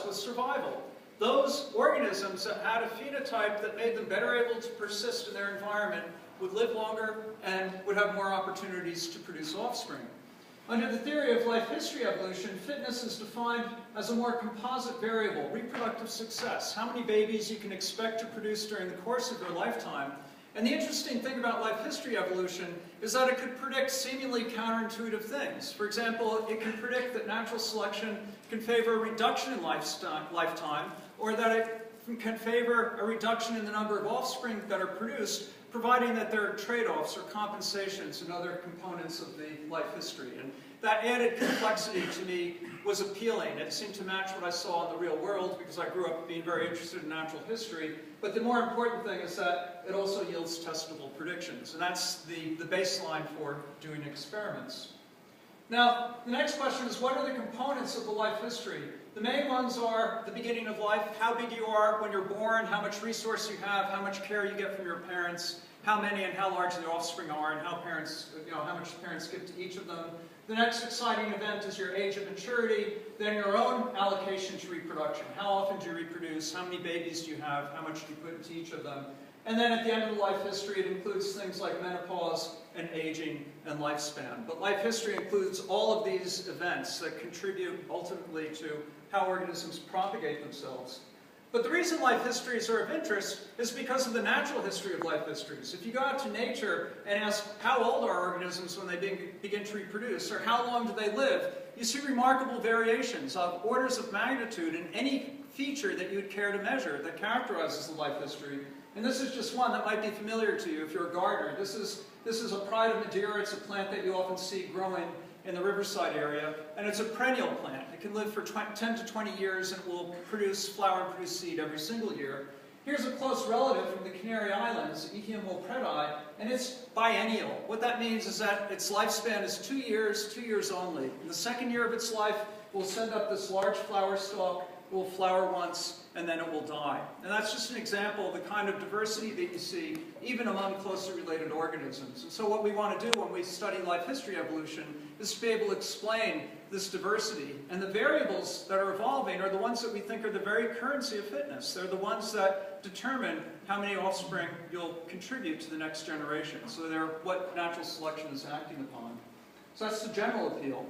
was survival. Those organisms that had a phenotype that made them better able to persist in their environment would live longer and would have more opportunities to produce offspring. Under the theory of life history evolution, fitness is defined as a more composite variable, reproductive success, how many babies you can expect to produce during the course of their lifetime. And the interesting thing about life history evolution is that it could predict seemingly counterintuitive things. For example, it can predict that natural selection can favor a reduction in lifetime, or that it can favor a reduction in the number of offspring that are produced, providing that there are trade-offs or compensations in other components of the life history. And that added complexity to me was appealing. It seemed to match what I saw in the real world because I grew up being very interested in natural history. But the more important thing is that it also yields testable predictions. And that's the baseline for doing experiments. Now, the next question is, what are the components of the life history? The main ones are the beginning of life, how big you are when you're born, how much resource you have, how much care you get from your parents, how many and how large the offspring are, and how much parents give to each of them. The next exciting event is your age of maturity, then your own allocation to reproduction. How often do you reproduce? How many babies do you have? How much do you put into each of them? And then at the end of the life history, it includes things like menopause and aging and lifespan. But life history includes all of these events that contribute ultimately to how organisms propagate themselves. But the reason life histories are of interest is because of the natural history of life histories. If you go out to nature and ask how old are organisms when they begin to reproduce, or how long do they live, you see remarkable variations of orders of magnitude in any feature that you would care to measure that characterizes the life history. And this is just one that might be familiar to you if you're a gardener. This is a pride of Madeira. It's a plant that you often see growing in the riverside area, and it's a perennial plant. It can live for 10 to 20 years and will produce flower and produce seed every single year. Here's a close relative from the Canary Islands, Echium wilpredi, and it's biennial. What that means is that its lifespan is 2 years only. In the second year of its life, it will send up this large flower stalk, it will flower once, and then it will die. And that's just an example of the kind of diversity that you see even among closely related organisms. And so what we want to do when we study life history evolution is to be able to explain this diversity. And the variables that are evolving are the ones that we think are the very currency of fitness. They're the ones that determine how many offspring you'll contribute to the next generation. So they're what natural selection is acting upon. So that's the general appeal.